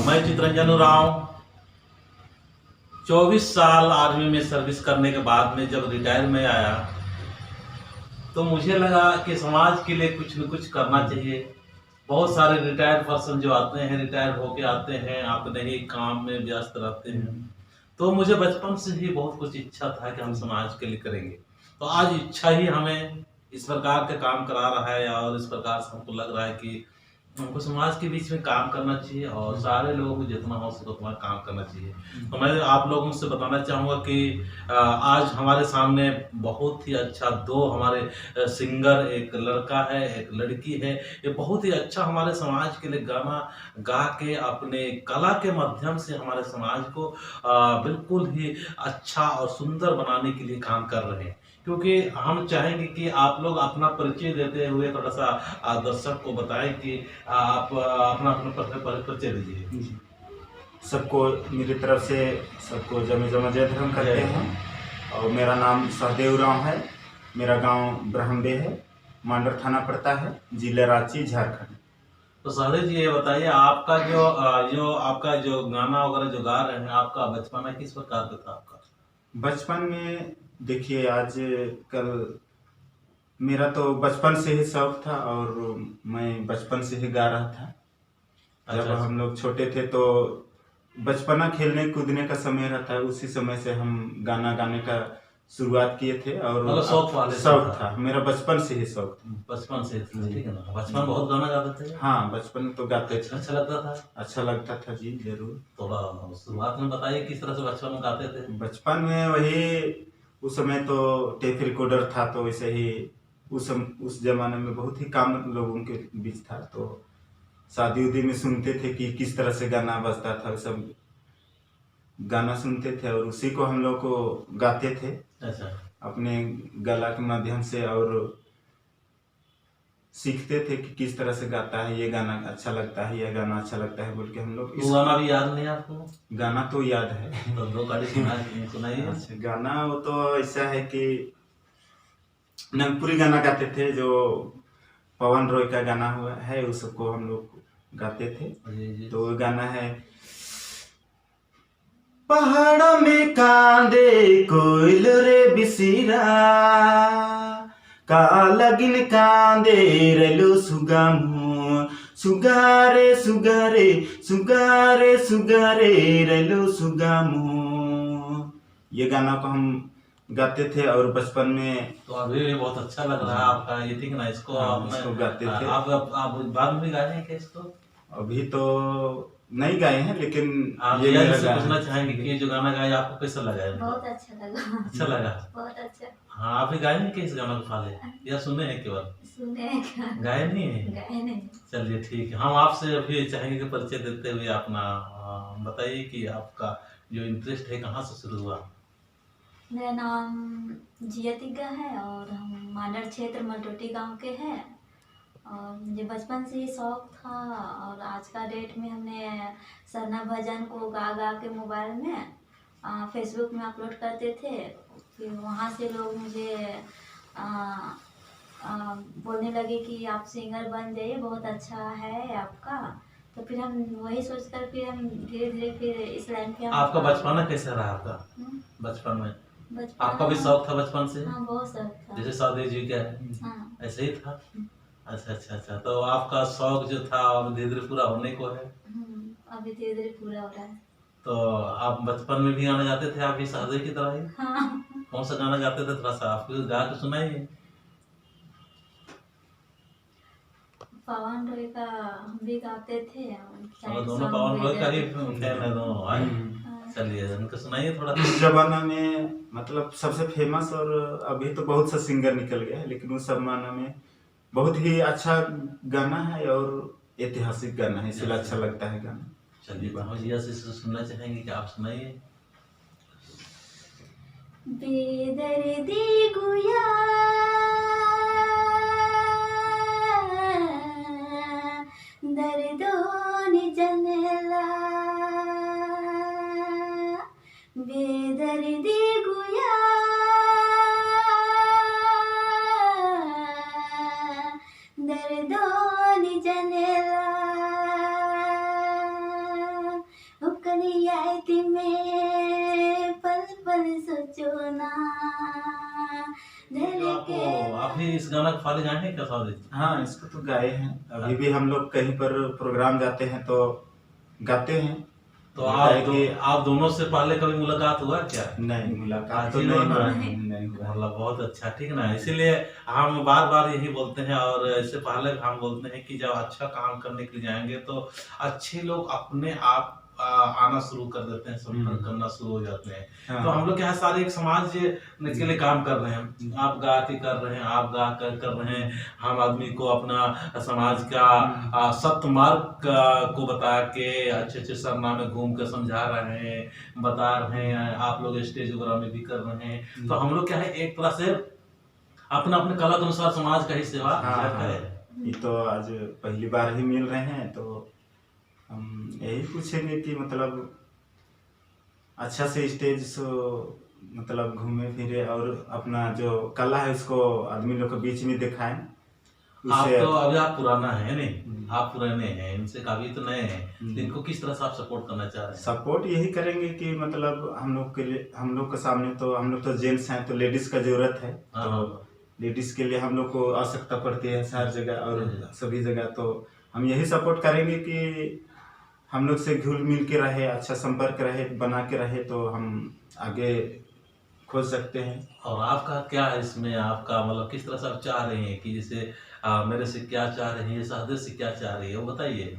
मैं चितरंजन उरांव 24 साल आर्मी में सर्विस करने के बाद में जब रिटायर में आया तो मुझे लगा कि समाज के लिए कुछ न कुछ करना चाहिए। बहुत सारे रिटायर्ड पर्सन जो आते हैं, रिटायर होके आते हैं, अपने ही काम में व्यस्त रहते हैं। तो मुझे बचपन से ही बहुत कुछ इच्छा था कि हम समाज के लिए करेंगे। तो आज इच्छा ही हमें इस प्रकार का काम करा रहा है और इस प्रकार से हमको लग रहा है कि हमको समाज के बीच में काम करना चाहिए और सारे लोगों को जितना हो सके उतना काम करना चाहिए। तो मैं आप लोगों से बताना चाहूँगा कि आज हमारे सामने बहुत ही अच्छा दो हमारे सिंगर, एक लड़का है, एक लड़की है। ये बहुत ही अच्छा हमारे समाज के लिए गाना गा के अपने कला के माध्यम से हमारे समाज को बिल्कुल ही अच्छा और सुंदर बनाने के लिए काम कर रहे हैं। क्योंकि हम चाहेंगे कि आप लोग अपना परिचय देते हुए थोड़ा सा दर्शक को बताएं कि आप अपना अपना परिचय दीजिए। सबको मेरी तरफ से सबको जय जय धर्म करते हैं। और मेरा नाम सहदेव राम है। मेरा गांव ब्रह्मबे है, मांडर थाना पड़ता है, जिला रांची, झारखंड। तो सहदेव जी ये बताइए, आपका जो आपका जो गाना वगैरह जो गा रहे हैं, आपका बचपना किस प्रकार का था आपका? बचपन में देखिए, आज कल मेरा तो बचपन से ही शौक था और मैं बचपन से ही गा रहा था। जब हम लोग छोटे थे तो बचपना खेलने कूदने का समय रहता है, उसी समय से हम गाना गाने का शुरुआत किए थे। और मतलब शौक था मेरा, बचपन से ही शौक था। बचपन से ठीक है ना? बचपन बहुत गाना गाते थे? हाँ, बचपन में तो गाते थे। अच्छा लगता था? अच्छा लगता था जी, जरूर। थोड़ा शुरुआत में बताइए किस तरह से बचपन में गाते थे? बचपन में वही, उस समय तो टेप रिकॉर्डर था, तो वैसे ही उस जमाने में बहुत ही कम लोगों के बीच था। तो शादी उदी में सुनते थे कि किस तरह से गाना बजता था, सब गाना सुनते थे और उसी को हम लोग को गाते थे। अच्छा। अपने गला के माध्यम से, और सीखते थे कि किस तरह से गाता है, ये गाना अच्छा लगता है, यह गाना अच्छा लगता है बोल के हम लोग। वो गाना भी याद नहीं है आपको? गाना तो याद है। तो दो गाड़ी सुनाइए। अच्छा, गाना वो तो ऐसा है कि नगपुरी गाना गाते थे, जो पवन रॉय का गाना हुआ है, उस सबको हम लोग गाते थे। तो वो गाना है, पहाड़ में कांदे कोयल रे बिसिरा, कालगिन कांदे रेलो सुगामु, सुगारे सुगारे सुगारे सुगारे रेलो सुगामु। ये गाना को हम गाते थे और बचपन में। तो अभी भी बहुत अच्छा लग रहा है आपका ये, ठीक ना? इसको इसको गाते थे। आप बाद में भी गाए हैं क्या इसको? अभी तो नहीं गाए हैं, लेकिन आप ये पूछना चाहेंगे कि ये जो गाना गाया आपको कैसा लगा है? बहुत अच्छा लगा। अच्छा लगा? बहुत अच्छा। हाँ, आप भी गाए हैं क्या इस गाना को फाले, या सुने हैं केवल? सुने हैं, गाए नहीं है? गाए नहीं। चलिए ठीक है, हम आपसे अभी चाहेंगे कि परिचय देते हुए अपना बताइए कि आपका जो इंटरेस्ट है कहाँ से शुरू हुआ? मेरा नाम जियतिका है और हम मांडर क्षेत्र मटोटी गांव के हैं। और मुझे बचपन से ही शौक था और आज का डेट में हमने सरना भजन को गा गा के मोबाइल में फेसबुक में अपलोड करते थे। फिर वहाँ से लोग मुझे बोलने लगे कि आप सिंगर बन जाइए, बहुत अच्छा है आपका। तो फिर हम वही सोचकर फिर हम धीरे धीरे फिर इस लाइन पे। आपका बचपना कैसा रहा आपका? बचपन में आपका भी शौक था बचपन से? हाँ, बहुत शौक था। जैसे सादे जी का है, हाँ, ऐसे ही था। अच्छा अच्छा अच्छा, तो आपका शौक जो था अब धीरे धीरे पूरा होने को है? अभी धीरे धीरे पूरा हो रहा है। तो आप बचपन में भी गाना गाते थे, आप भी सादे की तरह ही? हाँ। कौन सा गाना गाते थे, थोड़ा सा आपको गा के सुनाइए। पवन रॉय का हम भी गाते थे। दोनों पवन रॉय का ही फैन है दोनों। चलिए उनको सुनाइए थोड़ा। उस जमाना में मतलब सबसे फेमस, और अभी तो बहुत सा सिंगर निकल गया है, लेकिन उस जमाना में बहुत ही अच्छा गाना है और ऐतिहासिक गाना है, इसलिए अच्छा लगता है गाना। चलिए भैया से सुनना चाहेंगे कि आप सुनाइए। बेदर्दी गुया दर्दों ने जनला, बेदर्दी गुया दर्दों ने जनला, रियायत में पल पल सोचो ना तो आपको आप ही इस गाना को फॉलो जाने हैं क्या साहब? हाँ, इसको तो गाए हैं। अभी भी हम लोग कहीं पर प्रोग्राम जाते हैं तो गाते हैं। तो लगता है कि आप दोनों से पहले कभी मुलाकात हुआ क्या? नहीं, मुलाकात तो आज ही नहीं हुआ हुआ ना? है, नहीं हुआ। मतलब बहुत अच्छा, ठीक है ना। इसीलिए हम बार बार यही बोलते हैं और इससे पहले हम बोलते हैं कि जब अच्छा काम करने के लिए जाएंगे तो अच्छे लोग अपने आप आना शुरू कर देते हैं, संपर्क करना शुरू हो जाते हैं। हाँ। तो हम लोग क्या सारे एक समाज के लिए काम कर रहे हैं। आप गा के कर रहे हैं, आप गा कर रहे हैं। हम आदमी को अपना समाज का सत्य मार्ग को बता के अच्छे अच्छे सरना में घूम कर समझा रहे हैं, बता रहे हैं। आप लोग स्टेज वगैरह में भी कर रहे हैं। तो हम लोग क्या है, एक तरह से अपना अपने कला के अनुसार समाज का ही सेवा करें। ये तो आज पहली बार ही मिल रहे हैं तो हम यही पूछेंगे कि मतलब अच्छा से स्टेज शो मतलब घूमे फिरे और अपना जो कला है उसको आदमी लोग के बीच में दिखाएं। आप तो अभी आप पुराना है नहीं, आप पुराने हैं, इनसे काफी तो नए हैं। तो इनको किस तरह से आप सपोर्ट करना चाह रहे हैं? सपोर्ट यही करेंगे कि मतलब हम लोग के लिए, हम लोग के सामने तो हम लोग तो जेंट्स हैं तो लेडीज का जरूरत है। तो लेडीज के लिए हम लोग को आवश्यकता पड़ती है हर जगह और सभी जगह। तो हम यही सपोर्ट करेंगे कि हम लोग से घुल मिल के रहे, अच्छा संपर्क रहे, बना के रहे तो हम आगे खोज सकते हैं। और आपका क्या है इसमें, आपका मतलब किस तरह से आप चाह रहे हैं कि जैसे मेरे से क्या चाह रहे हैं, सहदेव से क्या चाह रही है, वो बताइए।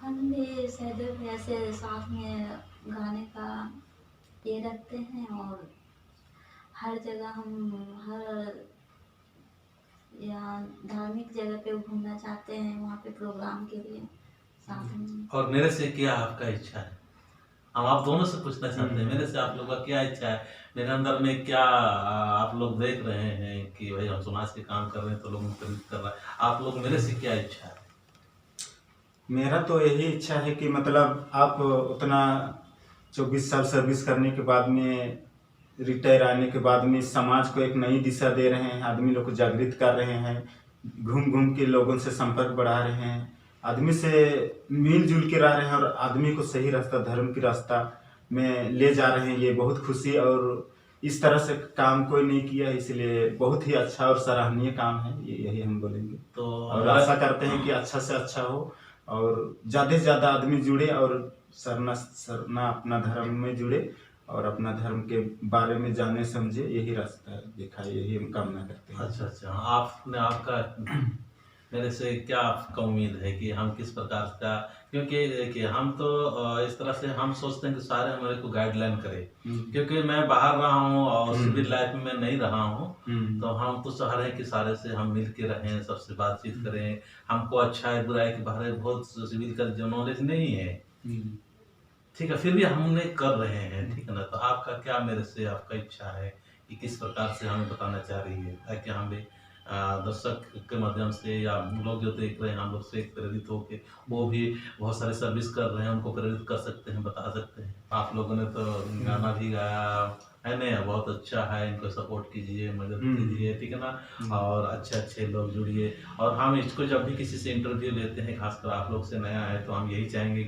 हम भी सहदेव भैया से साथ में गाने का ये रखते हैं और हर जगह हम हर या धार्मिक जगह पे घूमना चाहते हैं, वहाँ पे प्रोग्राम के लिए साथ में। और मेरे से क्या आपका इच्छा है, हम आप दोनों से पूछना चाहते हैं। मेरे से आप लोगों का क्या इच्छा है, मेरे अंदर में क्या आप लोग देख रहे हैं कि भाई हम समाज के काम कर रहे हैं तो लोगों को प्रेरित कर रहा है। आप लोग मेरे से क्या इच्छा है? मेरा तो यही इच्छा है कि मतलब आप उतना 24 साल सर्विस करने के बाद में, रिटायर आने के बाद में समाज को एक नई दिशा दे रहे हैं, आदमी लोग को जागृत कर रहे हैं, घूम घूम के लोगों से संपर्क बढ़ा रहे हैं, आदमी से मिलजुल के रह रहे हैं और आदमी को सही रास्ता, धर्म की रास्ता में ले जा रहे हैं। ये बहुत खुशी, और इस तरह से काम कोई नहीं किया, इसलिए बहुत ही अच्छा और सराहनीय काम है। यही हम बोलेंगे। तो और आशा करते हैं कि अच्छा से अच्छा हो और ज़्यादा से ज़्यादा आदमी जुड़े और सरना अपना धर्म में जुड़े और अपना धर्म के बारे में जाने समझे, यही रास्ता दिखाए, यही हम कामना करते हैं। अच्छा, आपने आपका मेरे से क्या आपका उम्मीद है कि हम किस प्रकार का, क्योंकि देखिए हम तो इस तरह से हम सोचते हैं कि सारे हमारे को गाइडलाइन करें, क्योंकि मैं बाहर रहा हूँ और सिविल लाइफ में नहीं रहा हूँ। तो हम तो चाह रहे हैं कि सारे से हम मिल के रहें, सबसे बातचीत करें। हमको अच्छा है बुरा है के बारे में बहुत सिविल का जो नॉलेज नहीं है, ठीक है, फिर भी हमने कर रहे हैं, ठीक है ना। तो आपका क्या मेरे से आपका इच्छा है कि किस प्रकार से हमें बताना चाह रही है, ताकि हम भी दर्शक के माध्यम से या लोग जो देख रहे हैं हम लोग से प्रेरित होकर वो भी बहुत सारे सर्विस कर रहे हैं, उनको प्रेरित कर सकते हैं, बता सकते हैं। आप लोगों ने तो गाना भी गाया है ना, बहुत अच्छा है। इनको सपोर्ट कीजिए, मदद कीजिए, ठीक है ना। और अच्छे अच्छे लोग जुड़िए। और हम इसको जब भी किसी से इंटरव्यू लेते हैं, खासकर आप लोग से नया है, तो हम यही चाहेंगे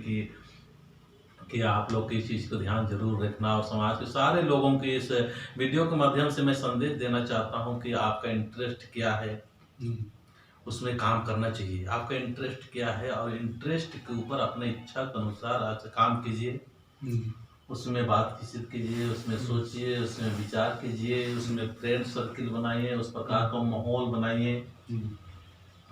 कि आप लोग इस चीज़ को ध्यान जरूर रखना। और समाज के सारे लोगों के इस वीडियो के माध्यम से मैं संदेश देना चाहता हूं कि आपका इंटरेस्ट क्या है, उसमें काम करना चाहिए। आपका इंटरेस्ट क्या है और इंटरेस्ट के ऊपर अपने इच्छा के अनुसार आज काम कीजिए, उसमें बातचीत कीजिए, उसमें सोचिए, उसमें विचार कीजिए, उसमें फ्रेंड सर्किल बनाइए, उस प्रकार का माहौल बनाइए,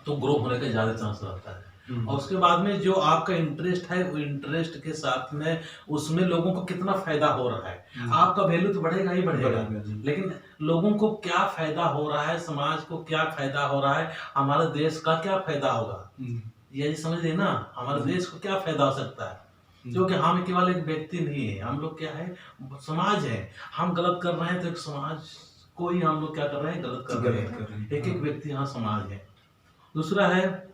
तो ग्रो होने का ज़्यादा चांस रहता है। और उसके बाद में जो आपका इंटरेस्ट है, वो इंटरेस्ट के साथ में उसमें लोगों को कितना फायदा हो रहा है, आपका वैल्यू तो बढ़ेगा ही बढ़ेगा, लेकिन लोगों को क्या फायदा हो रहा है, समाज को क्या फायदा हो रहा है, हमारे देश का क्या फायदा होगा, ये समझ लें ना। हमारे देश को क्या फायदा हो सकता है, क्योंकि हम केवल एक व्यक्ति नहीं है, हम लोग क्या है, समाज है। हम गलत कर रहे हैं तो एक समाज को ही हम लोग क्या कर रहे हैं, गलत कर रहे हैं। एक एक व्यक्ति यहाँ समाज है। दूसरा है,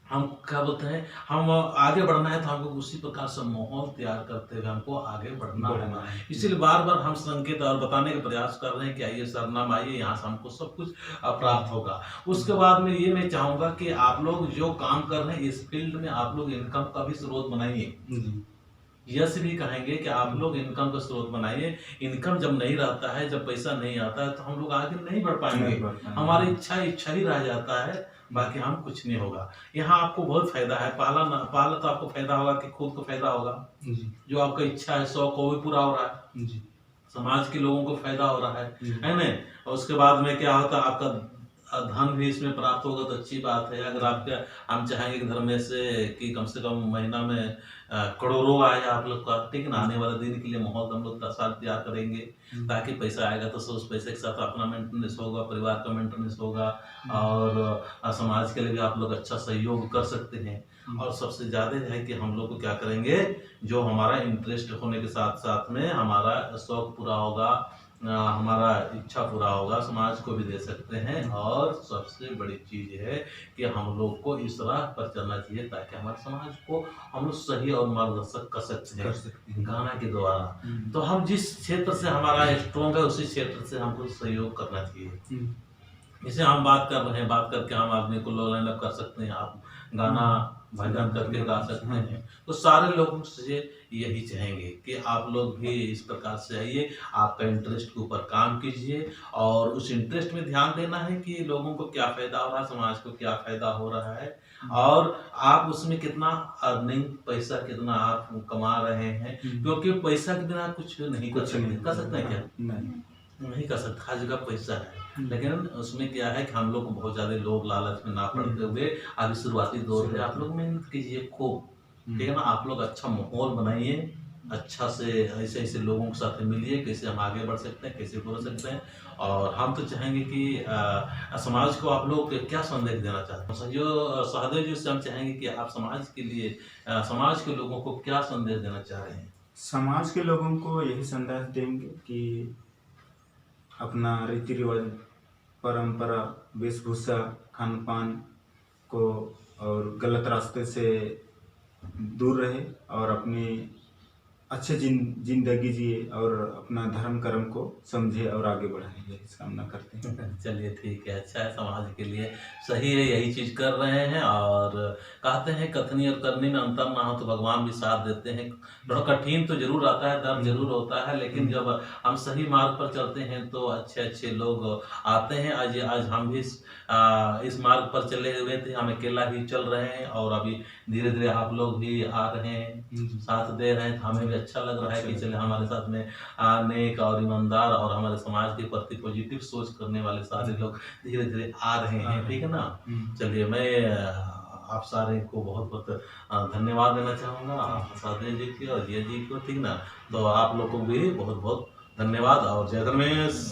हम क्या बोलते हैं, हम आगे बढ़ना है तो हमको उसी प्रकार से माहौल तैयार करते हुए हमको आगे बढ़ना है। इसीलिए बार बार हम संकेत और बताने का प्रयास कर रहे हैं कि आइए सरनाम, आइए, यहाँ से हमको सब कुछ प्राप्त होगा। उसके बाद में ये मैं चाहूँगा कि आप लोग जो काम कर रहे हैं इस फील्ड में आप लोग इनकम का भी स्रोत बनाइए। यश भी कहेंगे कि आप लोग इनकम का स्रोत बनाइए। इनकम जब नहीं रहता है, जब पैसा नहीं आता है, तो हम लोग आगे नहीं बढ़ पाएंगे। नहीं बढ़ पाएंगे। हमारी इच्छा ही रह जाता है, बाकी हम कुछ नहीं होगा। यहाँ आपको बहुत फायदा है। पहला तो आपको फायदा होगा कि खुद को फायदा होगा, जी जो आपका इच्छा है, शौक वो भी पूरा हो रहा है, जी समाज के लोगों को फायदा हो रहा जी। है ना। और उसके बाद में क्या होता है, आपका धन भी इसमें प्राप्त होगा, तो अच्छी बात है। अगर आपके हम चाहेंगे कि धर्म में से कम महीना में करोड़ों आए आप लोग का, ठीक है ना। आने वाले दिन के लिए माहौल हम लोग साथ तैयार करेंगे, ताकि पैसा आएगा तो उस पैसे के साथ अपना मेंटेनेंस होगा, परिवार का मेंटेनेंस होगा, और समाज के लिए भी आप लोग अच्छा सहयोग कर सकते हैं। और सबसे ज़्यादा है कि हम लोग को क्या करेंगे, जो हमारा इंटरेस्ट होने के साथ साथ में हमारा शौक पूरा होगा, हमारा इच्छा पूरा होगा, समाज को भी दे सकते हैं। और सबसे बड़ी चीज़ है कि हम लोग को इस राह पर चलना चाहिए, ताकि हमारे समाज को हम लोग सही और मार्गदर्शक कर सकते हैं गाना के द्वारा। तो हम जिस क्षेत्र से हमारा स्ट्रॉन्ग है, उसी क्षेत्र से हमको सहयोग करना चाहिए। जैसे हम बात कर रहे हैं, बात करके हम आदमी को लो लाइन अप कर सकते हैं, आप गाना भजन करके गा सकते हैं। तो सारे लोगों से यही चाहेंगे कि आप लोग भी इस प्रकार से आइए, आपका इंटरेस्ट के ऊपर काम कीजिए, और उस इंटरेस्ट में ध्यान देना है कि लोगों को क्या फायदा हो रहा है, समाज को क्या फायदा हो रहा है, और आप उसमें कितना अर्निंग, पैसा कितना आप कमा रहे हैं। क्योंकि पैसा के बिना कुछ नहीं कर सकते हैं क्या? नहीं कर सकता। हर जगह पैसा है, लेकिन उसमें क्या है कि हम लोग को बहुत ज्यादा लोभ लालच में ना पड़ते हुए, अभी शुरुआती दौर में आप लोग मेहनत कीजिए खूब, ठीक है ना। आप लोग अच्छा माहौल बनाइए, अच्छा से ऐसे ऐसे लोगों के साथ मिलिए, कैसे हम आगे बढ़ सकते हैं, कैसे बढ़ सकते हैं। और हम तो चाहेंगे कि समाज को आप लोग क्या संदेश देना चाहते हैं, जो सहदेव जी से हम चाहेंगे कि आप समाज के लिए, समाज के लोगों को क्या संदेश देना चाह रहे हैं? समाज के लोगों को यही संदेश देंगे कि अपना रीति रिवाज, परंपरा, वेशभूषा, खान पान को और गलत रास्ते से दूर रहे, और अपनी अच्छे जिंदगी जिए, और अपना धर्म कर्म को समझे और आगे बढ़ाए, यही कामना करते हैं। चलिए ठीक है, अच्छा है, समाज के लिए सही है, यही चीज कर रहे हैं। और कहते हैं कथनी और करनी में अंतर ना हो तो भगवान भी साथ देते हैं। थोड़ा कठिन तो जरूर आता है, दर्द जरूर होता है, लेकिन जब हम सही मार्ग पर चलते हैं तो अच्छे अच्छे लोग आते हैं। आज हम भी इस मार्ग पर चले हुए थे, हम अकेला ही चल रहे हैं, और अभी धीरे धीरे आप लोग भी आ रहे हैं, साथ दे रहे हैं, तो हमें भी अच्छा लग रहा है कि चले हमारे साथ में नेक और ईमानदार और हमारे समाज के प्रति पॉजिटिव सोच करने वाले सारे लोग धीरे धीरे आ रहे हैं, ठीक है ना। चलिए, मैं आप सारे को बहुत बहुत धन्यवाद देना चाहूँगा, सहदेव जी की और जिया जी को, ठीक ना। तो आप लोग को भी बहुत बहुत धन्यवाद, और जय गणेश।